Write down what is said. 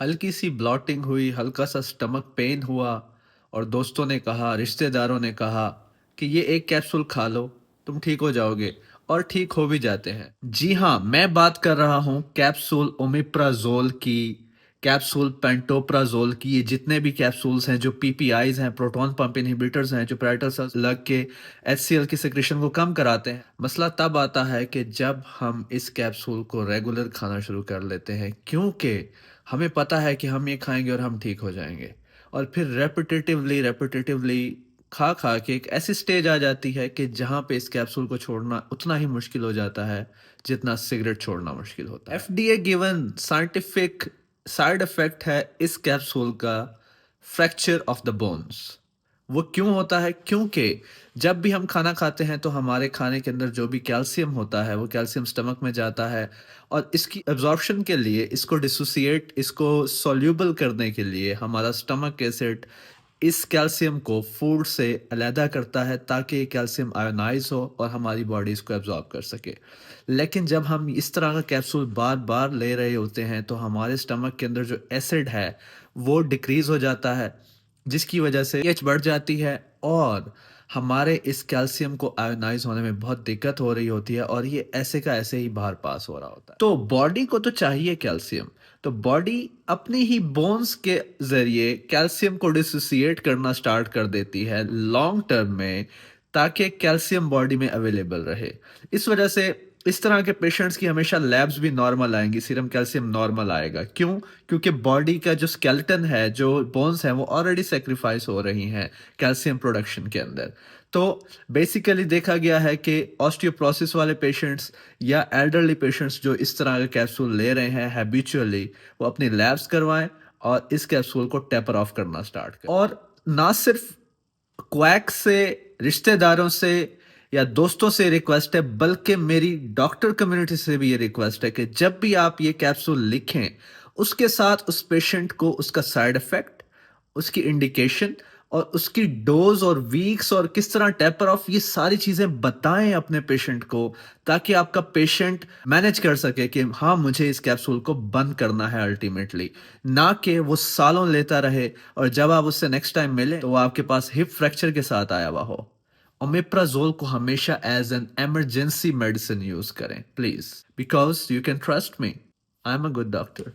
हल्की सी ब्लॉटिंग हुई, हल्का सा स्टमक पेन हुआ और दोस्तों ने कहा, रिश्तेदारों ने कहा कि ये एक कैप्सूल खा लो, तुम ठीक हो जाओगे और ठीक हो भी जाते हैं। जी हाँ, मैं बात कर रहा हूँ कैप्सूल ओमिप्राज़ोल की, कैप्सूल पेंटोप्राज़ोल की। ये जितने भी कैप्सूल्स हैं, जो पीपीआईज़ हैं, प्रोटॉन पंप इन्हिबिटर्स हैं, जो पैराइटल सेल्स लग के एचसीएल की सिक्रीशन को कम कराते हैं। मसला तब आता है कि जब हम इस कैप्सूल को रेगुलर खाना शुरू कर लेते हैं, क्योंकि हमें पता है कि हम ये खाएँगे और हम ठीक हो जाएँगे। और फिर रेपिटिटिवली खा-खा के एक ऐसी स्टेज आ जाती है कि जहाँ पे इस कैप्सूल को छोड़ना उतना ही मुश्किल हो जाता है, जितना सिगरेट छोड़ना मुश्किल होता है। FDA given scientific side effect है इस कैप्सूल का फ्रैक्चर ऑफ द बोन्स। वो क्यों होता है? क्योंकि जब भी हम खाना खाते हैं तो हमारे खाने के अंदर जो भी कैल्शियम होता है, वो कैल्शियम स्टमक में जाता है और इसकी एब्ज़ॉर्प्शन के लिए, इसको डिसोसिएट, इसको सॉल्यूबल करने के लिए हमारा स्टमक एसिड इस कैल्शियम को फूड से अलहदा करता है ताकि ये कैल्शियम आयोनाइज़ हो और हमारी बॉडी इसको एब्ज़ॉर्ब कर सके। लेकिन जब हम इस तरह का कैप्सूल बार-बार ले रहे होते हैं तो हमारे स्टमक के अंदर जो एसिड है, वो डिक्रीज़ हो जाता है, जिसकी वजह से पीएच बढ़ जाती है और हमारे इस कैल्शियम को आयोनाइज़ होने में बहुत दिक्कत हो रही होती है और ये ऐसे का ऐसे ही बाहर पास हो रहा होता है। तो बॉडी को तो चाहिए कैल्शियम, तो बॉडी अपनी ही बोन्स के ज़रिए कैल्शियम को डिसोसिएट करना स्टार्ट कर देती है लॉन्ग टर्म में, ताकि कैल्शियम बॉडी में अवेलेबल रहे। इस वजह से इस तरह के पेशेंट्स की हमेशा लैब्स भी नॉर्मल आएँगी, सीरम कैल्शियम नॉर्मल आएगा। क्यों? क्योंकि बॉडी का जो स्केलेटन है, जो बोन्स हैं, वो ऑलरेडी सैक्रिफाइस हो रही हैं कैल्शियम प्रोडक्शन के अंदर। तो बेसिकली देखा गया है कि ऑस्टियोपोरोसिस वाले पेशेंट्स या एल्डरली पेशेंट्स जो इस तरह के कैप्सूल ले रहे हैं हैबिचुअली, वो अपनी लैब्स करवाएँ और इस कैप्सूल को टेपर ऑफ करना स्टार्ट करें। और ना सिर्फ क्वैक से, रिश्तेदारों से या दोस्तों से रिक्वेस्ट है, बल्कि मेरी डॉक्टर कम्युनिटी से भी ये रिक्वेस्ट है कि जब भी आप ये कैप्सूल लिखें, उसके साथ उस पेशेंट को उसका साइड इफ़ेक्ट, उसकी इंडिकेशन और उसकी डोज़ और वीक्स और किस तरह टेपर ऑफ, ये सारी चीज़ें बताएँ अपने पेशेंट को, ताकि आपका पेशेंट मैनेज कर सके कि हाँ, मुझे इस कैप्सूल को बंद करना है अल्टीमेटली। ना कि वो सालों लेता रहे और जब आप उससे नेक्स्ट टाइम मिलें, तो वो आपके पास हिप फ्रैक्चर के साथ आया हुआ हो। ओमेप्राज़ोल को हमेशा as an emergency medicine use करें, please, because you can trust me, I am a good doctor.